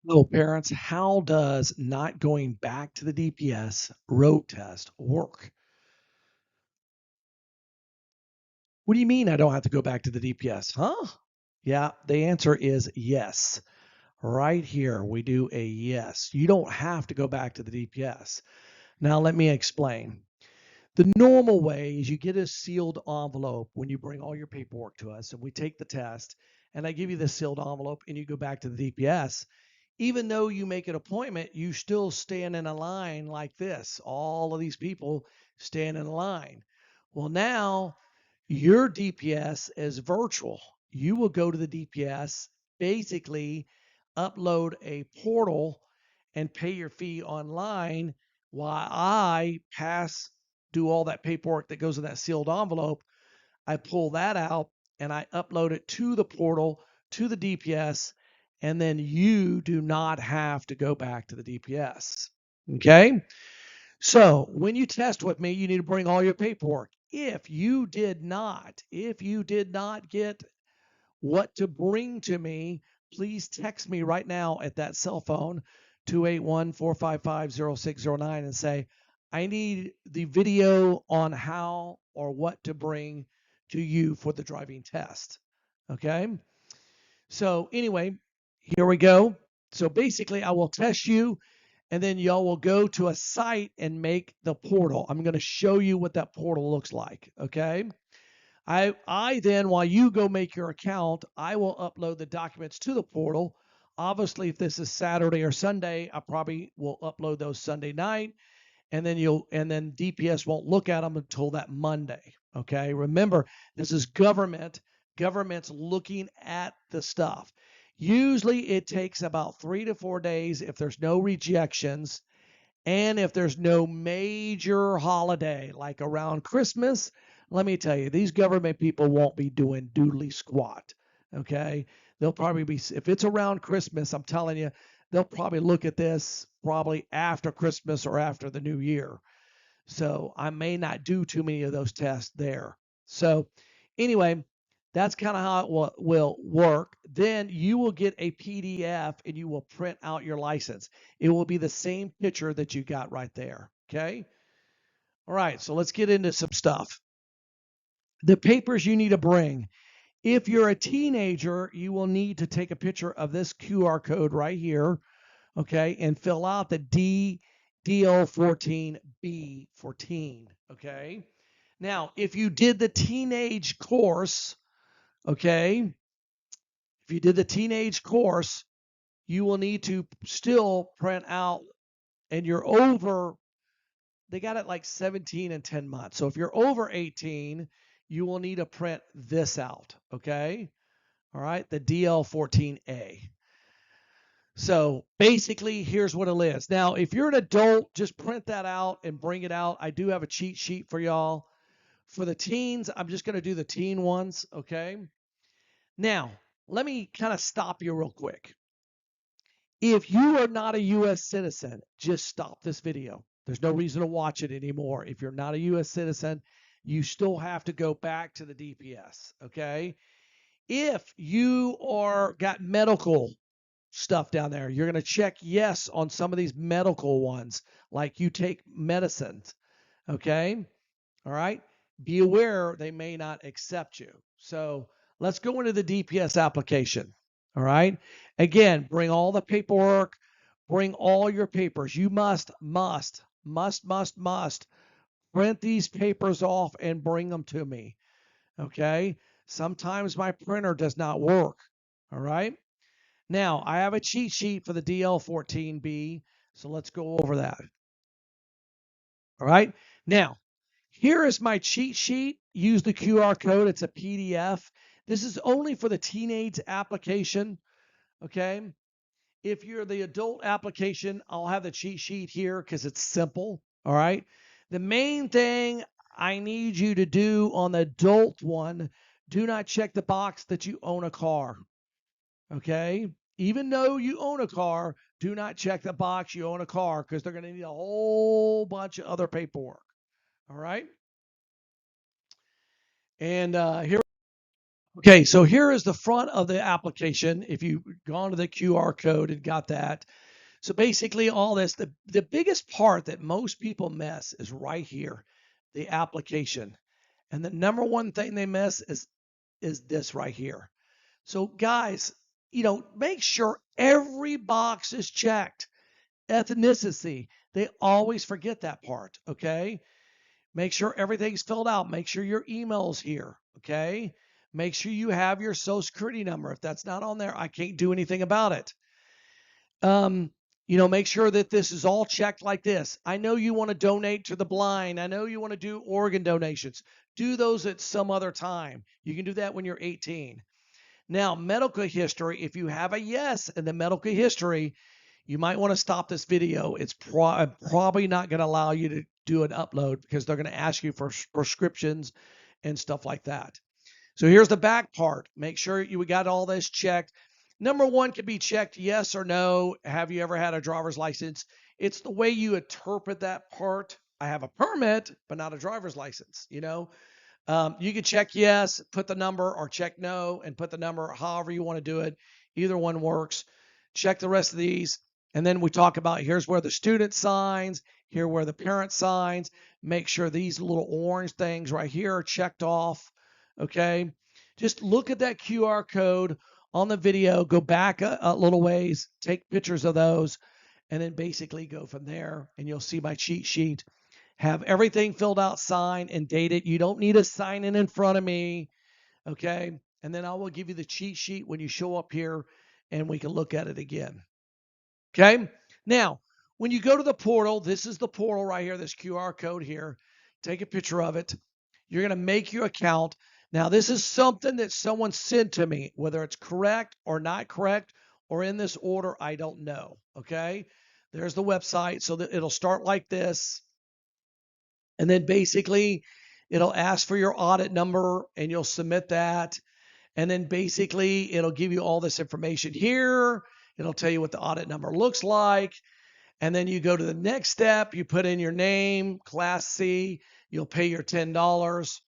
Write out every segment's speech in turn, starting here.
So, parents, how does not going back to the DPS road test work? What do you mean I don't have to go back to the DPS? Huh? Yeah, the answer is yes. Right here, we do a yes. You don't have to go back to the DPS. Now, let me explain. The normal way is you get a sealed envelope when you bring all your paperwork to us, and we take the test, and I give you the sealed envelope, and you go back to the DPS. Even though you make an appointment, you still stand in a line like this. All of these people stand in a line. Well, now your DPS is virtual. You will go to the DPS, basically upload a portal and pay your fee online while I do all that paperwork that goes in that sealed envelope. I pull that out and I upload it to the portal, to the DPS, and then you do not have to go back to the DPS. Okay? So when you test with me, you need to bring all your paperwork. If you did not get what to bring to me, please text me right now at that cell phone, 281-455-0609, and say, I need the video on how or what to bring to you for the driving test. Okay? So anyway, here we go. So basically, I will test you, and then y'all will go to a site and make the portal. I'm going to show you what that portal looks like. Okay? I then, while you go make your account, I will upload the documents to the portal. Obviously, if this is Saturday or Sunday, I probably will upload those Sunday night, and then DPS won't look at them until that Monday. Okay, remember, this is government. Government's looking at the stuff. Usually, it takes about 3 to 4 days if there's no rejections, and if there's no major holiday like around Christmas. Let me tell you, these government people won't be doing doodly squat. Okay. They'll probably be, if it's around Christmas, I'm telling you, they'll probably look at this probably after Christmas or after the new year. So I may not do too many of those tests there. So anyway, that's kind of how it will work. Then you will get a PDF and you will print out your license. It will be the same picture that you got right there. Okay. All right. So let's get into some stuff. The papers you need to bring. If you're a teenager, you will need to take a picture of this QR code right here. Okay. And fill out the DL14B for teen. Okay. Now, if you did the teenage course, okay, if you did the teenage course, you will need to still print out, and you're over, they got it like 17 and 10 months. So if you're over 18, you will need to print this out, okay? All right, the DL14A. So basically, here's what it is. Now, if you're an adult, just print that out and bring it out. I do have a cheat sheet for y'all. For the teens, I'm just going to do the teen ones, okay? Now, let me kind of stop you real quick. If you are not a U.S. citizen, just stop this video. There's no reason to watch it anymore. If you're not a U.S. citizen, you still have to go back to the DPS, okay? If you are got medical stuff down there, you're going to check yes on some of these medical ones, like you take medicines, okay? All right? Be aware they may not accept you. So let's go into the DPS application. All right? Again, bring all the paperwork, bring all your papers. You must print these papers off and bring them to me. Okay? Sometimes my printer does not work. All right? Now, I have a cheat sheet for the DL14B, so let's go over that. All right? Now, here is my cheat sheet. Use the QR code. It's a PDF. This is only for the teenage application. Okay. If you're the adult application, I'll have the cheat sheet here because it's simple. All right. The main thing I need you to do on the adult one, do not check the box that you own a car. Okay. Even though you own a car, do not check the box you own a car because they're going to need a whole bunch of other paperwork. All right. And here, Okay, so here is the front of the application. If you've gone to the QR code and got that. So basically all this, the biggest part that most people miss is right here, the application. And the number one thing they miss is this right here. So guys, make sure every box is checked. Ethnicity, they always forget that part, okay? Make sure everything's filled out. Make sure your email's here, okay? Make sure you have your social security number. If that's not on there, I can't do anything about it. Make sure that this is all checked like this. I know you want to donate to the blind. I know you want to do organ donations. Do those at some other time. You can do that when you're 18. Now, medical history, if you have a yes in the medical history, you might want to stop this video. It's probably not going to allow you to do an upload because they're going to ask you for prescriptions and stuff like that. So here's the back part. Make sure we got all this checked. Number one can be checked yes or no. Have you ever had a driver's license? It's the way you interpret that part. I have a permit, but not a driver's license. You can check yes, put the number, or check no and put the number, however you want to do it. Either one works. Check the rest of these. And then we talk about here's where the student signs, here where the parent signs. Make sure these little orange things right here are checked off. Okay. Just look at that QR code on the video, go back a little ways, take pictures of those, and then basically go from there. And you'll see my cheat sheet. Have everything filled out, signed, and dated. You don't need to sign it in front of me. Okay. And then I will give you the cheat sheet when you show up here and we can look at it again. Okay. Now, when you go to the portal, this is the portal right here, this QR code here. Take a picture of it. You're going to make your account. Now, this is something that someone sent to me, whether it's correct or not correct or in this order, I don't know. Okay. There's the website. So that it'll start like this. And then basically it'll ask for your audit number and you'll submit that. And then basically it'll give you all this information here. It'll tell you what the audit number looks like. And then you go to the next step, you put in your name, Class C, you'll pay your $10.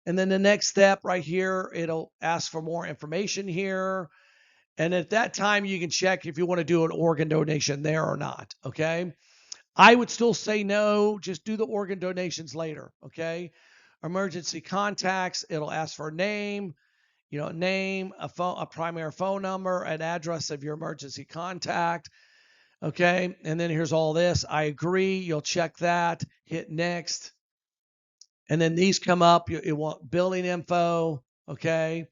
And then the next step right here, it'll ask for more information here. And at that time, you can check if you want to do an organ donation there or not. Okay. I would still say no, just do the organ donations later. Okay. Emergency contacts, it'll ask for a name, a phone, a primary phone number, an address of your emergency contact. Okay. And then here's all this. I agree. You'll check that, hit next. And then these come up. You want billing info. Okay.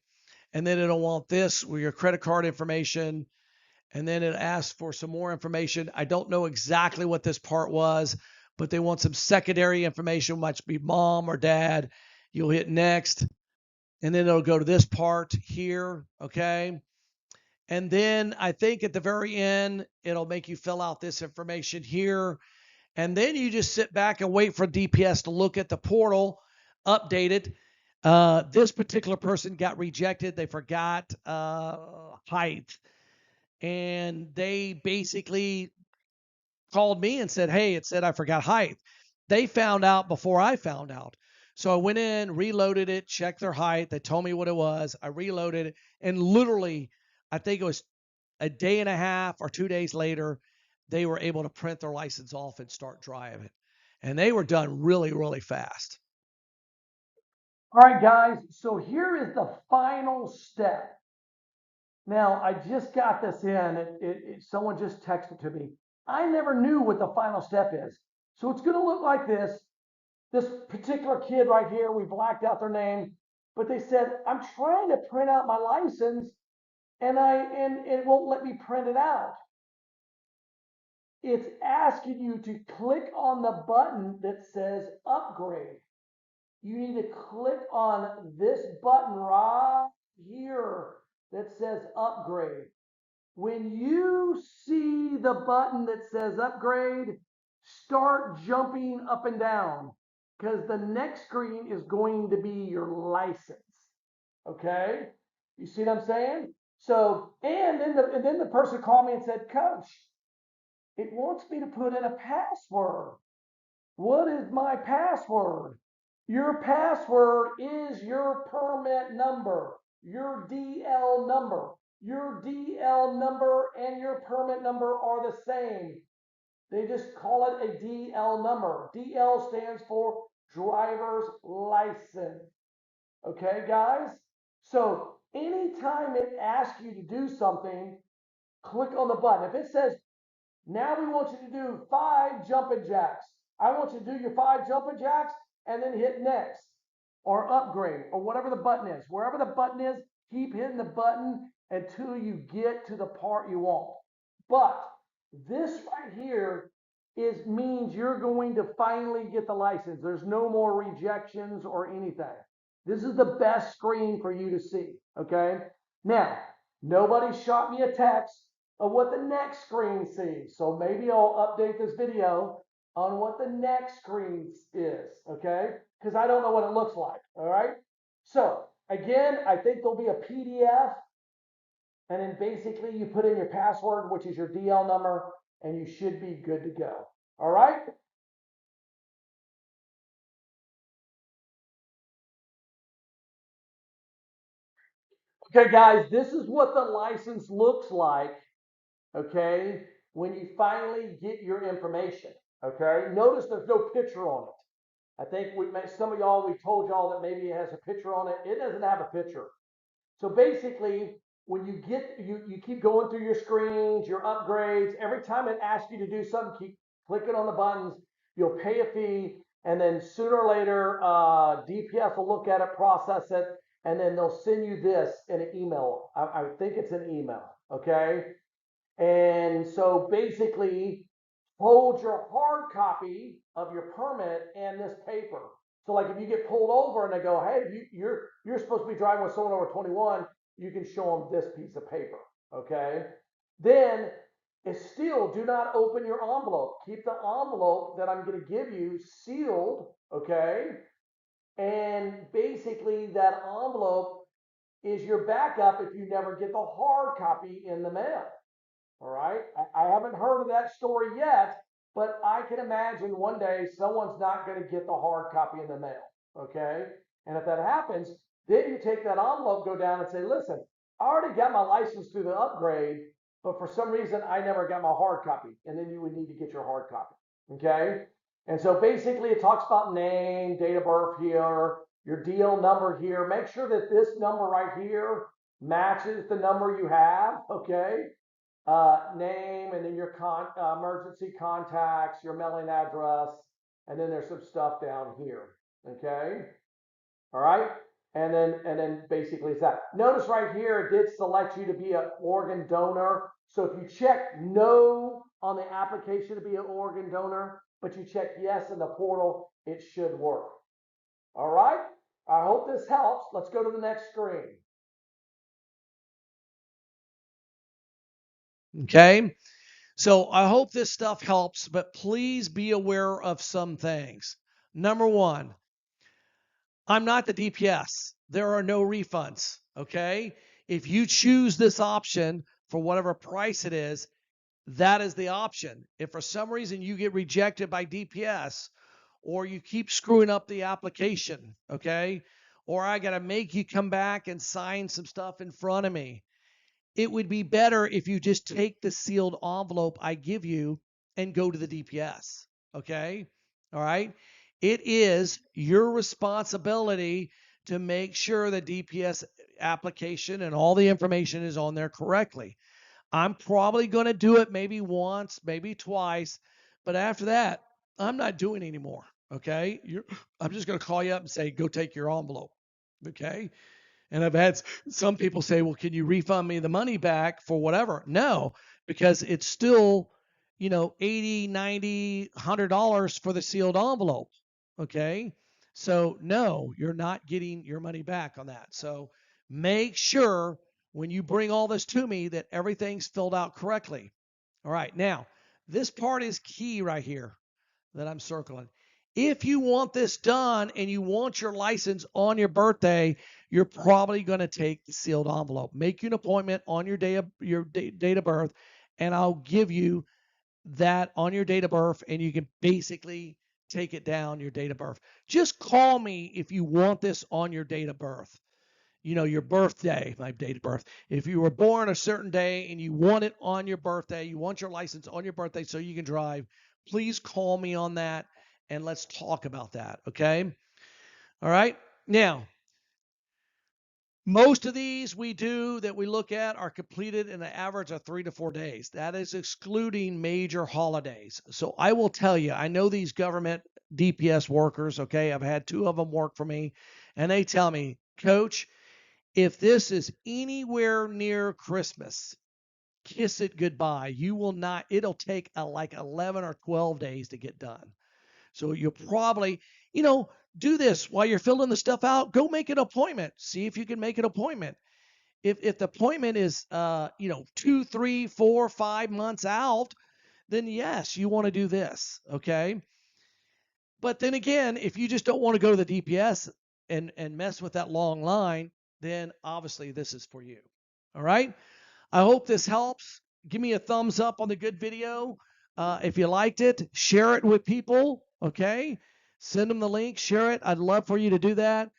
And then it'll want this with your credit card information. And then it asks for some more information. I don't know exactly what this part was, but they want some secondary information, might be mom or dad. You'll hit next. And then it'll go to this part here. Okay. And then I think at the very end, it'll make you fill out this information here. And then you just sit back and wait for DPS to look at the portal, update it. This particular person got rejected. They forgot height. And they basically called me and said, hey, it said I forgot height. They found out before I found out. So I went in, reloaded it, checked their height. They told me what it was. I reloaded it. And literally, I think it was a day and a half or 2 days later, they were able to print their license off and start driving. And they were done really, really fast. All right, guys. So here is the final step. Now, I just got this in. Someone just texted to me. I never knew what the final step is. So it's going to look like this. This particular kid right here, we blacked out their name, but they said, I'm trying to print out my license and it won't let me print it out. It's asking you to click on the button that says upgrade. You need to click on this button right here that says upgrade. When you see the button that says upgrade, start jumping up and down because the next screen is going to be your license. Okay? You see what I'm saying? So, and then the person called me and said, Coach, it wants me to put in a password. What is my password? Your password is your permit number. your DL number. Your DL number and your permit number are the same. They just call it a DL number. DL stands for driver's license. Okay, guys? So anytime it asks you to do something, click on the button. If it says, now we want you to do 5 jumping jacks, I want you to do your 5 jumping jacks and then hit next or upgrade or whatever the button is. Wherever the button is, keep hitting the button until you get to the part you want. But this right here means you're going to finally get the license. There's no more rejections or anything. This is the best screen for you to see. Okay. Now, nobody shot me a text of what the next screen sees. So maybe I'll update this video on what the next screen is. Okay. Because I don't know what it looks like. All right. So again, I think there'll be a PDF. And then basically you put in your password, which is your DL number, and you should be good to go. All right? Okay, guys, this is what the license looks like, okay, when you finally get your information, okay? Notice there's no picture on it. I think some of y'all, we told y'all that maybe it has a picture on it. It doesn't have a picture. So basically, when you keep going through your screens, your upgrades, every time it asks you to do something, keep clicking on the buttons, you'll pay a fee, and then sooner or later, DPS will look at it, process it, and then they'll send you this in an email. I think it's an email, okay? And so basically, hold your hard copy of your permit and this paper. So like if you get pulled over and they go, hey, you're supposed to be driving with someone over 21, you can show them this piece of paper, okay? Then it's still, do not open your envelope. Keep the envelope that I'm going to give you sealed, okay? And basically that envelope is your backup if you never get the hard copy in the mail. All right. I haven't heard of that story yet, but I can imagine one day someone's not going to get the hard copy in the mail. Okay. And if that happens, then you take that envelope, go down and say, listen, I already got my license through the upgrade, but for some reason I never got my hard copy. And then you would need to get your hard copy. Okay. And so basically it talks about name, date of birth here, your DL number here. Make sure that this number right here matches the number you have. Okay. Name, and then your emergency contacts, your mailing address, and then there's some stuff down here. Okay. All right. And then basically it's that. Notice right here, it did select you to be an organ donor. So if you check no on the application to be an organ donor, but you check yes in the portal, it should work. All right. I hope this helps. Let's go to the next screen. Okay. So I hope this stuff helps, but please be aware of some things. Number one, I'm not the DPS. There are no refunds. Okay. If you choose this option for whatever price it is, that is the option. If for some reason you get rejected by DPS or you keep screwing up the application, okay, or I got to make you come back and sign some stuff in front of me, it would be better if you just take the sealed envelope I give you and go to the DPS. Okay. All right. It is your responsibility to make sure the DPS application and all the information is on there correctly. I'm probably going to do it maybe once, maybe twice, but after that, I'm not doing anymore. Okay. I'm just going to call you up and say, go take your envelope. Okay. And I've had some people say, well, can you refund me the money back for whatever? No, because it's still, 80, 90, $100 for the sealed envelope. Okay. So no, you're not getting your money back on that. So make sure when you bring all this to me that everything's filled out correctly. All right. Now, this part is key right here that I'm circling. If you want this done and you want your license on your birthday, you're probably going to take the sealed envelope. Make you an appointment on your date of birth, and I'll give you that on your date of birth, and you can basically take it down your date of birth. Just call me if you want this on your date of birth. your birthday, my date of birth. If you were born a certain day and you want it on your birthday, you want your license on your birthday so you can drive, please call me on that and let's talk about that. Okay. All right. Now, most of these we do that we look at are completed in an average of 3 to 4 days. That is excluding major holidays. So I will tell you, I know these government DPS workers, okay? I've had 2 of them work for me, and they tell me, Coach, if this is anywhere near Christmas, kiss it goodbye. You will not, it'll take like 11 or 12 days to get done. So you'll probably, do this while you're filling the stuff out. Go make an appointment. See if you can make an appointment. If the appointment is 2, 3, 4, 5 months out, then yes, you want to do this. Okay. But then again, if you just don't want to go to the DPS and mess with that long line, then obviously this is for you. All right. I hope this helps. Give me a thumbs up on the good video. If you liked it, share it with people. Okay. Send them the link, share it. I'd love for you to do that.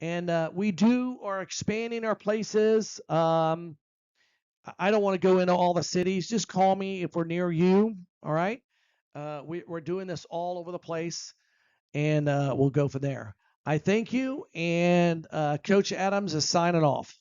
And we are expanding our places. I don't want to go into all the cities. Just call me if we're near you. All right. We're doing this all over the place, and we'll go from there. I thank you. And Coach Adams is signing off.